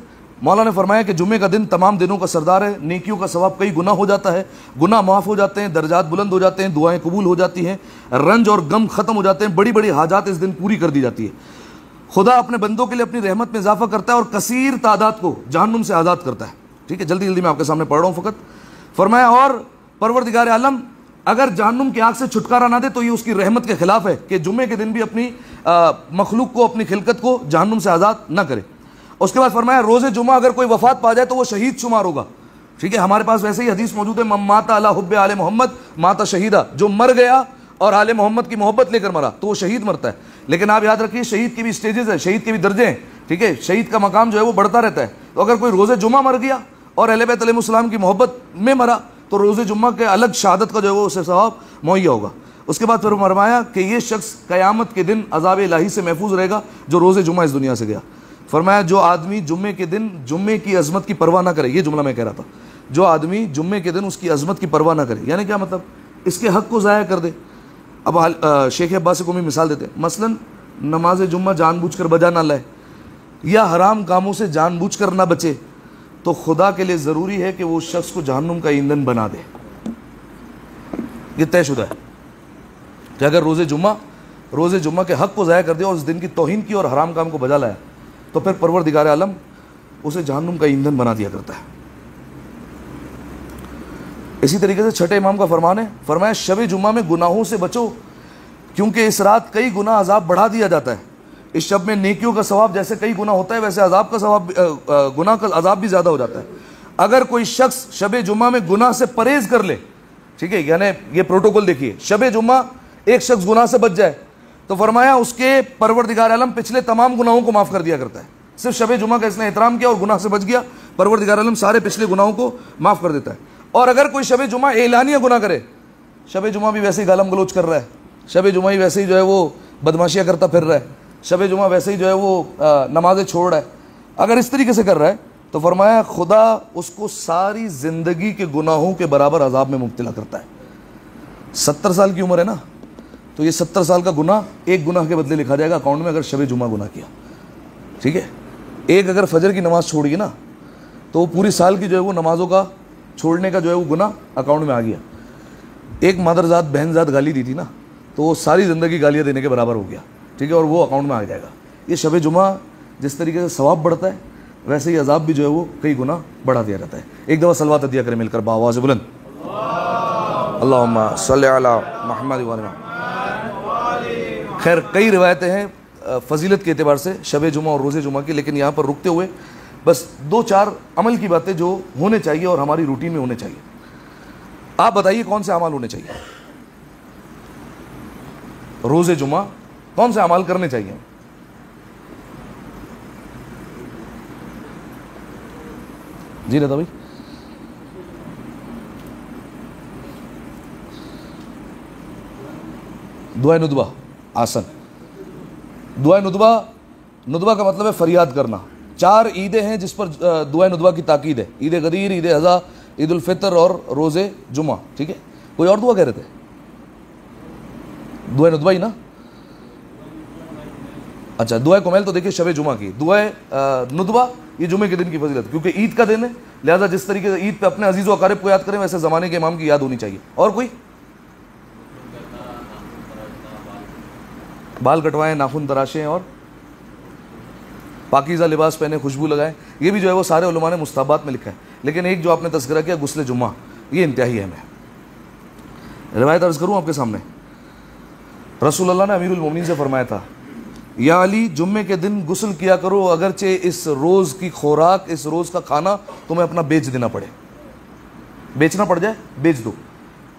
مولا نے فرمایا کہ جمعے کا دن تمام دنوں کا سردار ہے، نیکیوں کا ثواب کئی گنا ہو جاتا ہے، گناہ معاف ہو جاتے ہیں، درجات بلند ہو جاتے ہیں، دعائیں قبول ہو جاتی ہیں، رنج اور غم ختم ہو جاتے ہیں، بڑی بڑی حاجات اس دن پوری کر دی جاتی ہے۔ خدا اپنے بندوں کے لیے اپنی رحمت میں اضافہ کرتا ہے اور کثیر تعداد کو جہنم سے آزاد کرتا ہے، ٹھیک ہے، جلدی میں آپ کے سامنے پڑھ رہا ہوں فقط۔ فرمایا اور پروردگار عالم اگر جہنم کی آگ سے چھٹکارا نہ دے تو یہ اس کی رحمت کے خلاف ہے کہ جمعے کے دن بھی اپنی مخلوق کو، اپنی خلقت کو جہنم سے آزاد نہ کرے۔ اس کے بعد فرمایا روز جمعہ اگر کوئی وفات پا جائے تو وہ شہید شمار ہوگا، ٹھیک ہے، ہمارے پاس ویسے ہی حدیث موجود ہے، من مات علی حب آل محمد مات شہیدہ، جو مر گیا اور آل محمد کی محبت لے کر مرا تو وہ شہید مرتا ہے۔ لیکن آپ یاد رکھیے شہید کی بھی سٹیجز ہیں، شہید کے بھی درجے ہیں، ٹھیک ہے، شہید کا مقام جو ہے وہ بڑھتا رہتا ہے۔ تو اگر کوئی روز جمعہ مر گیا اور اہل بیت علیہ السلام کی محبت میں مرا تو روز جمعہ کے الگ شہادت کا جو ہے وہ اسے ثواب مہیا ہوگا۔ اس کے بعد پھر فرمایا کہ یہ شخص قیامت کے دن عذاب الہی سے محفوظ رہے گا جو روز جمعہ اس دنیا سے گیا۔ فرمایا جو آدمی جمعے کے دن جمعے کی عظمت کی پرواہ نہ کرے، یہ جملہ میں کہہ رہا تھا، جو آدمی جمعے کے دن اس کی عظمت کی پرواہ نہ کرے، یعنی کیا مطلب، اس کے حق کو ضائع کر دے۔ اب شیخ عباس کو بھی مثال دیتے ہیں، مثلا نماز جمعہ جان بوجھ کر بجا نہ لائے یا حرام کاموں سے جان بوجھ کر نہ بچے تو خدا کے لیے ضروری ہے کہ وہ شخص کو جہنم کا ایندھن بنا دے۔ یہ طے شدہ ہے کہ اگر روز جمعہ کے حق کو ضائع کر دیا اور اس دن کی توہین کی اور حرام کام کو بجا لایا تو پھر پروردگار عالم اسے جہنم کا ایندھن بنا دیا کرتا ہے۔ اسی طریقے سے چھٹے امام کا فرمان ہے، فرمایا شب جمعہ میں گناہوں سے بچو کیونکہ اس رات کئی گناہ عذاب بڑھا دیا جاتا ہے۔ اس شب میں نیکیوں کا ثواب جیسے کئی گنا ہوتا ہے ویسے عذاب کا ثواب، گناہ کا عذاب بھی زیادہ ہو جاتا ہے۔ اگر کوئی شخص شب جمعہ میں گناہ سے پرہیز کر لے، ٹھیک ہے، یعنی یہ پروٹوکول دیکھیے، شب جمعہ ایک شخص گناہ سے بچ جائے تو فرمایا اس کے پروردگار عالم پچھلے تمام گناہوں کو معاف کر دیا کرتا ہے۔ صرف شب جمعہ کا اس نے احترام کیا اور گناہ سے بچ گیا، پروردگار عالم سارے پچھلے گناہوں کو معاف کر دیتا ہے۔ اور اگر کوئی شب جمعہ اعلانیہ گناہ کرے، شب جمعہ بھی ویسے ہی گالم گلوچ کر رہا ہے، شب جمعہ ہی ویسے ہی جو ہے وہ بدماشیاں کرتا پھر رہا ہے, شب جمعہ ویسے ہی جو ہے وہ نمازیں چھوڑ رہا ہے, اگر اس طریقے سے کر رہا ہے تو فرمایا خدا اس کو ساری زندگی کے گناہوں کے برابر عذاب میں مبتلا کرتا ہے. 70 سال کی عمر ہے نا, تو یہ 70 سال کا گناہ ایک گناہ کے بدلے لکھا جائے گا اکاؤنٹ میں, اگر شب جمعہ گناہ کیا. ٹھیک ہے, ایک اگر فجر کی نماز چھوڑ گئی نا تو وہ پوری سال کی جو ہے وہ نمازوں کا چھوڑنے کا جو ہے وہ گناہ اکاؤنٹ میں آ گیا. ایک مادرزاد بہنزاد گالی دی تھی نا, تو وہ ساری زندگی گالیاں دینے کے برابر ہو گیا. ٹھیک ہے, اور وہ اکاؤنٹ میں آ جائے گا. یہ شب جمعہ جس طریقے سے ثواب بڑھتا ہے ویسے ہی عذاب بھی جو ہے وہ کئی گنا بڑھا دیا جاتا ہے. ایک دفعہ صلوات عطیہ کریں مل کر بآواز بلند, اللہم صلی علی محمد و علی محمد. خیر کئی روایتیں ہیں فضیلت کے اعتبار سے شب جمعہ اور روزے جمعہ کی, لیکن یہاں پر رکتے ہوئے بس 2-4 عمل کی باتیں جو ہونے چاہیے اور ہماری روٹین میں ہونے چاہیے. آپ بتائیے کون سے اعمال ہونے چاہیے روزے جمعہ, کون سے اعمال کرنے چاہیے؟ جی رضا بھائی. دعائے ندبہ آسن. دعائے ندبہ کا مطلب ہے فریاد کرنا. 4 عیدیں ہیں جس پر دعائے ندبہ کی تاکید ہے, عید غدیر, عید اضحیٰ, عید الفطر اور روزے جمعہ. ٹھیک ہے, کوئی اور دعا کہہ رہے تھے؟ دعائے ندبہ ہی نا. اچھا, دعائے کمیل تو دیکھیے شب جمعہ کی. دعائے ندبہ یہ جمعے کے دن کی فضیلت, کیونکہ عید کا دن ہے, لہذا جس طریقے سے عید پہ اپنے عزیز و اقارب کو یاد کریں ویسے زمانے کے امام کی یاد ہونی چاہیے. اور کوئی بال کٹوائیں, ناخن تراشیں اور پاکیزہ لباس پہنے, خوشبو لگائیں, یہ بھی جو ہے وہ سارے علماء نے مستحبات میں لکھا ہے. لیکن ایک جو آپ نے تذکرہ کیا غسل جمعہ, یہ انتہائی اہم ہے. روایت عرض کروں آپ کے سامنے, رسول اللہ نے امیر المومنین سے فرمایا تھا, یا علی جمعے کے دن غسل کیا کرو, اگرچہ اس روز کی خوراک, اس روز کا کھانا تمہیں اپنا بیچ دینا پڑے, بیچنا پڑ جائے بیچ دو,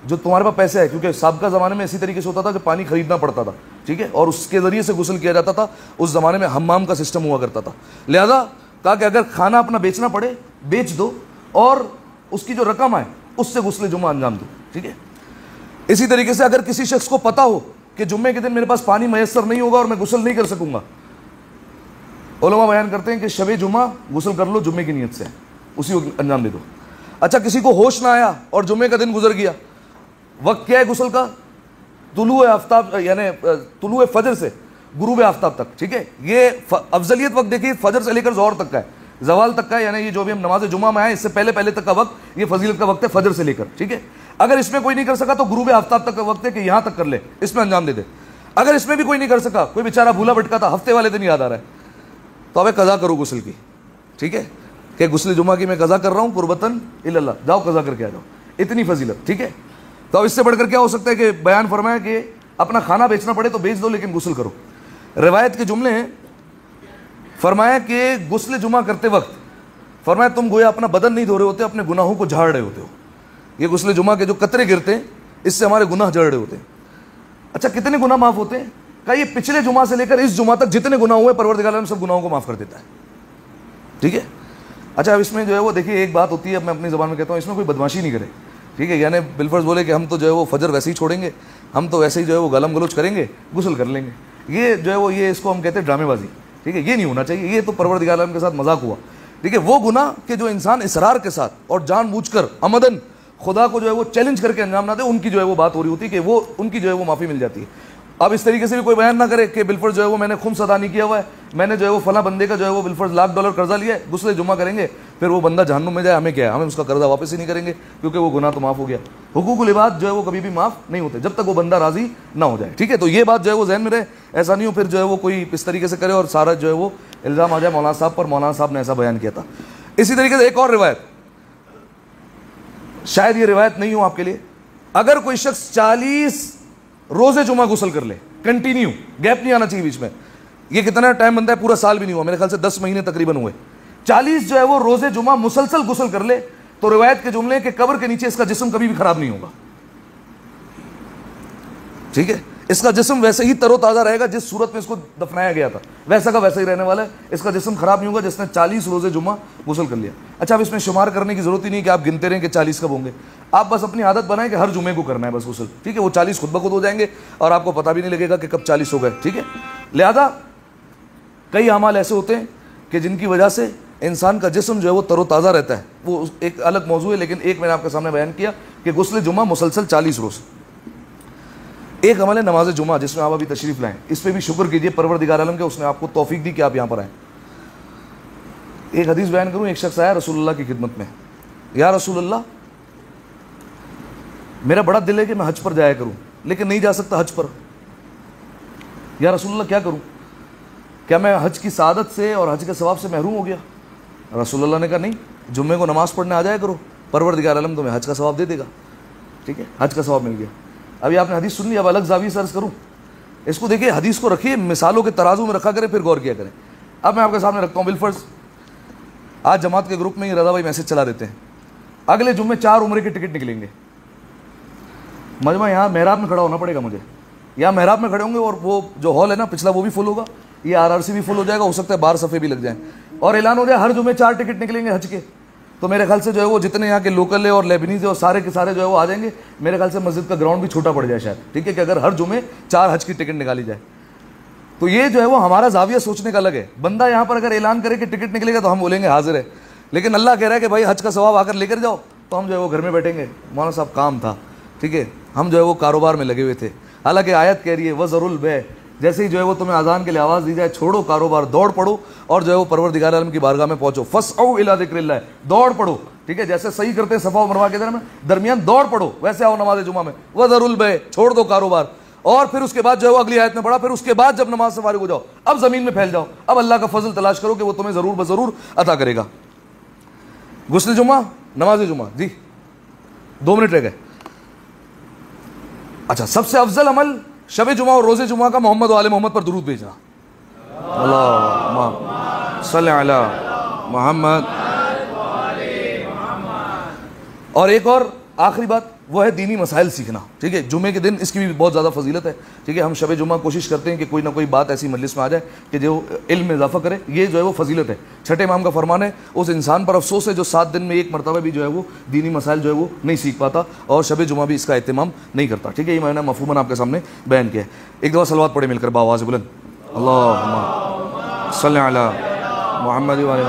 جو تمہارے پاس پیسے ہے. کیونکہ سابقہ زمانے میں اسی طریقے سے ہوتا تھا کہ پانی خریدنا پڑتا تھا. ٹھیک ہے, اور اس کے ذریعے سے غسل کیا جاتا تھا. اس زمانے میں حمام کا سسٹم ہوا کرتا تھا, لہذا کہا کہ اگر کھانا اپنا بیچنا پڑے بیچ دو, اور اس کی جو رقم آئے اس سے غسل جمعہ انجام دو. ٹھیک ہے, اسی طریقے سے اگر کسی شخص کو پتا ہو کہ جمعے کے دن میرے پاس پانی میسر نہیں ہوگا اور میں غسل نہیں کر سکوں گا, علماء بیان کرتے ہیں کہ شب جمعہ غسل کر لو جمعے کی نیت سے, اسی وقت انجام دے دو. اچھا, کسی کو ہوش نہ آیا اور جمعے کا دن گزر گیا, وقت کیا ہے غسل کا؟ طلوع آفتاب یعنی طلوع فجر سے غروب آفتاب تک. ٹھیک ہے, یہ افضلیت وقت دیکھیے فجر سے لے کر ظہر تک کا ہے, زوال تک کا ہے, یعنی یہ جو بھی ہم نماز جمعہ میں آئے اس سے پہلے تک کا وقت, یہ فضیلت کا وقت ہے فجر سے لے کر. ٹھیک ہے, اگر اس میں کوئی نہیں کر سکا تو غروب آفتاب تک کا وقت ہے کہ یہاں تک کر لے, اس میں انجام دے دے. اگر اس میں بھی کوئی نہیں کر سکا, کوئی بیچارہ بھولا بھٹکا تھا, ہفتے والے دن یاد آ رہا ہے, تو اب قضا کرو غسل کی. ٹھیک ہے, کہ غسل جمعہ کی میں قضا کر رہا ہوں قربتاً اللہ, جاؤ قضا کر کے آ جاؤ, اتنی فضیلت. ٹھیک ہے, تو اب اس سے بڑھ کر کیا ہو سکتا ہے کہ بیان فرمایا کہ اپنا کھانا بیچنا پڑے تو بیچ دو لیکن غسل کرو. روایت کے جملے ہیں, فرمایا کہ غسل جمعہ کرتے وقت فرمایا تم گویا اپنا بدن نہیں دھو رہے ہوتے, اپنے گناہوں کو جھاڑ رہے ہوتے ہو. یہ غسل جمعہ کے جو قطرے گرتے ہیں اس سے ہمارے گناہ جھڑ رہے ہوتے ہیں. اچھا, کتنے گناہ معاف ہوتے ہیں؟ کہا یہ پچھلے جمعہ سے لے کر اس جمعہ تک جتنے گناہ ہوئے پروردگار عالم سب گناہوں کو معاف کر دیتا ہے. ٹھیک ہے, اچھا اب اس میں جو ہے وہ دیکھیے ایک بات ہوتی ہے, اب میں اپنی زبان میں کہتا ہوں, اس میں کوئی بدماشی نہیں کرے. ٹھیک ہے, یعنی بالفرض بولے کہ ہم تو جو ہے وہ فجر ویسے ہی چھوڑیں گے, ہم تو ویسے ہی جو ہے وہ گلم گلوچ کریں گے, غسل کر لیں گے, یہ جو ہے وہ یہ اس کو ہم کہتے ہیں ڈرامے بازی. ٹھیک ہے, یہ نہیں ہونا چاہیے, یہ تو پروردگار عالم کے ساتھ مذاق ہوا. ٹھیک ہے, وہ گناہ کہ جو انسان اصرار کے ساتھ اور جان بوجھ کر عمدن خدا کو جو ہے وہ چیلنج کر کے انجام نہ دے, ان کی جو ہے وہ بات ہو رہی ہوتی ہے کہ وہ ان کی جو ہے وہ معافی مل جاتی ہے. اب اس طریقے سے بھی کوئی بیان نہ کرے کہ بالفرض جو ہے وہ میں نے خمس ادا نہیں کیا ہوا ہے, میں نے جو ہے وہ فلاں بندے کا جو ہے وہ بالفرض $1,00,000 قرضہ لیا ہے, غسل جمعہ کریں گے, پھر وہ بندہ جہنم میں جائے, ہمیں کیا ہے, ہمیں اس کا قرضہ واپس ہی نہیں کریں گے کیونکہ وہ گناہ تو معاف ہو گیا. حقوق العباد جو ہے وہ کبھی بھی معاف نہیں ہوتے جب تک وہ بندہ راضی نہ ہو جائے. ٹھیک ہے, تو یہ بات جو ہے وہ ذہن میں رہے, ایسا نہیں ہو پھر جو ہے وہ کوئی اس طریقے سے کرے اور سارا جو ہے وہ الزام آ جائے مولانا صاحب پر, مولانا صاحب نے ایسا بیان کیا تھا. اسی طریقے سے ایک اور روایت, شاید یہ روایت نہیں ہو آپ کے لیے, اگر کوئی شخص 40 روزے جمعہ غسل کر لے کنٹینیو, گیپ نہیں آنا چاہیے بیچ میں, یہ کتنا ٹائم بنتا ہے, پورا سال بھی نہیں ہوا, میرے خیال سے 10 مہینے تقریباً ہوئے, 40 جو ہے وہ روزے جمعہ مسلسل غسل کر لے, تو روایت کے جملے کہ قبر کے نیچے اس کا جسم کبھی بھی خراب نہیں ہوگا. ٹھیک ہے, اس کا جسم ویسے ہی تر و تازہ رہے گا, جس صورت میں اس کو دفنایا گیا تھا ویسا کا ویسا ہی رہنے والا ہے, اس کا جسم خراب نہیں ہوگا جس نے 40 روزے جمعہ غسل کر لیا. اچھا اب اس میں شمار کرنے کی ضرورت ہی نہیں کہ آپ گنتے رہیں کہ 40 کب ہوں گے، آپ بس اپنی عادت بنائیں کہ ہر جمعے کو کرنا ہے بس غسل، ٹھیک ہے؟ وہ 40 خود بخود ہو جائیں گے اور آپ کو پتہ بھی نہیں لگے گا کہ کب 40 ہو گئے، ٹھیک ہے؟ لہذا کئی اعمال ایسے ہوتے ہیں کہ جن کی وجہ سے انسان کا جسم جو ہے وہ تر و تازہ رہتا ہے، وہ ایک الگ موضوع ہے، لیکن ایک میں نے آپ کے سامنے بیان کیا کہ غسل جمعہ مسلسل 40 روز۔ ایک عمل ہے نماز جمعہ جس میں آپ ابھی تشریف لائیں، اس پہ بھی شکر کیجئے پروردگار عالم کے، اس نے آپ کو توفیق دی کہ آپ یہاں پر آئیں۔ ایک حدیث بیان کروں، ایک شخص آیا رسول اللہ کی خدمت میں، یا رسول اللہ میرا بڑا دل ہے کہ میں حج پر جایا کروں لیکن نہیں جا سکتا حج پر، یا رسول اللہ کیا کروں، کیا میں حج کی سعادت سے اور حج کے ثواب سے محروم ہو گیا؟ رسول اللہ نے کہا نہیں، جمعے کو نماز پڑھنے آ جایا کرو، پروردگار عالم تمہیں حج کا ثواب دے دے گا، ٹھیک ہے؟ حج کا ثواب مل گیا۔ ابھی آپ نے حدیث سن لی، اب الگ زاویے سے عرض کروں، اس کو دیکھیے، حدیث کو رکھیے مثالوں کے ترازو میں رکھا کریں، پھر غور کیا کریں۔ اب میں آپ کے سامنے رکھتا ہوں، بالفرض آج جماعت کے گروپ میں ہی رضا بھائی میسج چلا دیتے ہیں، اگلے جمعے 4 عمرے کے ٹکٹ نکلیں گے، مجمع یہاں محراب میں کھڑا ہونا پڑے گا مجھے، یہاں محراب میں کھڑے ہوں گے اور وہ جو ہال ہے نا پچھلا وہ بھی فل ہوگا، یہ RRC بھی فل ہو جائے گا، ہو سکتا ہے 12 صفحے بھی لگ جائیں، اور اعلان ہو جائے ہر جمعے 4 ٹکٹ نکلیں گے حج کے، تو میرے خیال سے جو ہے وہ جتنے یہاں کے لوکل ہے اور لیبنیز ہے اور سارے کے سارے جو ہے وہ آ جائیں گے، میرے خیال سے مسجد کا گراؤنڈ بھی چھوٹا پڑ جائے شاید، ٹھیک ہے؟ کہ اگر ہر جمعے 4 حج کی ٹکٹ نکالی جائے تو یہ جو ہے وہ ہمارا زاویہ سوچنے کا الگ ہے۔ بندہ یہاں پر اگر اعلان کرے کہ ٹکٹ نکلے گا تو ہم بولیں گے حاضر ہے، لیکن اللہ کہہ رہا ہے کہ بھائی حج کا ثواب آ کر لے کر جاؤ، تو ہم جو ہے وہ گھر میں بیٹھیں گے، مولانا صاحب کام تھا، ٹھیک ہے؟ ہم جو ہے وہ کاروبار میں لگے ہوئے تھے، حالانکہ آیت کہہ رہی ہے وَذَرُوا الْبَيْعَ، جیسے ہی جو ہے وہ تمہیں اذان کے لیے آواز دی جائے چھوڑو کاروبار، دوڑ پڑو اور جو ہے وہ پروردگار عالم کی بارگاہ میں پہنچو، فَاسْعَوْا إِلَىٰ ذِكْرِ اللَّهِ، دوڑ پڑو، ٹھیک ہے؟ جیسے صحیح کرتے ہیں صفا و مروہ کے درمیان دوڑ پڑو، ویسے آؤ نماز جمعہ میں، وَذَرُوا الْبَيْعَ، چھوڑ دو کاروبار، اور پھر اس کے بعد جو ہے وہ اگلی آیت میں پڑھا، پھر اس کے بعد جب نماز سے فارغ ہو جاؤ اب زمین میں پھیل جاؤ، اب اللہ کا فضل تلاش کرو کہ وہ تمہیں ضرور بضرور عطا کرے گا۔ غسل جمعہ، نماز جمعہ، جی 2 منٹ رہ گئے۔ اچھا، سب سے افضل عمل شب جمعہ اور روزے جمعہ کا محمد و آل محمد پر درود بھیجنا، اللہم صلی علی محمد۔ اور ایک اور آخری بات وہ ہے دینی مسائل سیکھنا، ٹھیک ہے؟ جمعے کے دن اس کی بھی بہت زیادہ فضیلت ہے، ٹھیک ہے؟ ہم شب جمعہ کوشش کرتے ہیں کہ کوئی نہ کوئی بات ایسی مجلس میں آ جائے کہ جو علم میں اضافہ کرے، یہ جو ہے وہ فضیلت ہے۔ چھٹے امام کا فرمان ہے اس انسان پر افسوس ہے جو 7 دن میں 1 مرتبہ بھی جو ہے وہ دینی مسائل جو ہے وہ نہیں سیکھ پاتا، اور شب جمعہ بھی اس کا اہتمام نہیں کرتا، ٹھیک ہے؟ یہ میں نے مفہوماً آپ کے سامنے بیان کیا ہے۔ ایک دفعہ صلوات پڑھے مل کر بآواز بلند، اللہم صلی علی محمد و علی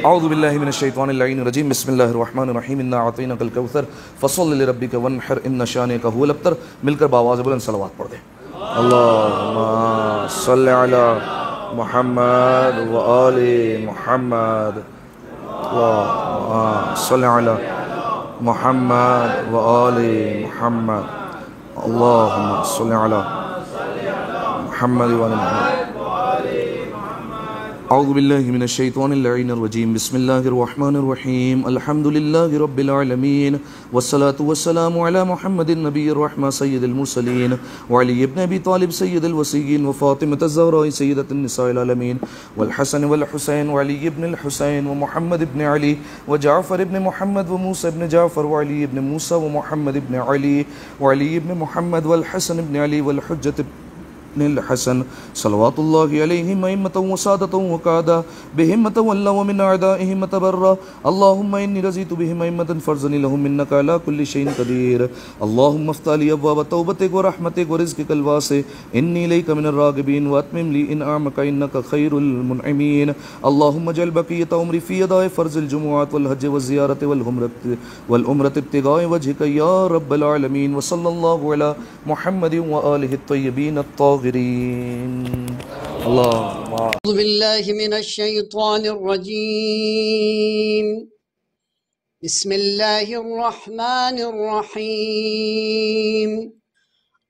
اعوذ باللہ من الشیطان اللعین الرجیم، بسم اللہ الرحمن الرحیم، انا اعطیناک الکوثر فصل لربک وانحر ان شانک هو الابتر، مل کر بآواز بلند صلوات پڑھ دیں، اللہم صلی علی محمد و آل محمد، اللہم صلی علی محمد و آل محمد، اللہم صلی علی محمد و آل محمد۔ اعوذ باللہ من الشیطان اللعین الرجیم، بسم اللہ الرحمن الرحیم، الحمد للہ رب العالمین، والصلاة والسلام علی محمد النبی الرحمہ سید المرسلین، وعلی ابن ابی طالب سید الوسیین، وفاطمة الزہراء سیدۃ النساء العالمین، والحسن والحسین، وعلی ابن الحسین، ومحمد ابن علی، وجعفر ابن محمد، وموسى ابن جعفر، وعلی ابن موسى، ومحمد ابن علی، وعلی ابن محمد، والحسن ابن علی، والحجة الحسن، صلوات اللہ علیہم ائمۃ وسادۃ وقادہ بہم تولوا ومن اعدائہم تبرا، اللہم انی رضیت بہم ائمۃ فارزنی لہم انک علی کل شیء قدیر، اللہم افتح لی ابواب توبتک ورحمتک ورزقک الواسع، انی الیک من الراغبین واتمم لی انعامک انک خیر المنعمین، اللہم اجعل بقیۃ عمری فی اداء فرض الجمعات والحج والزیارۃ والعمرۃ ابتغاء وجہک یا رب العالمین، وصلی اللہ علی محمد وآلہ الطیبین الطاہرین۔ أعوذ بالله من الشيطان الرجيم، بسم الله الرحمن الرحيم،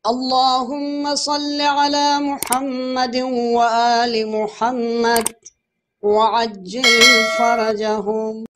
اللهم صل على محمد وآل محمد وعجل فرجهم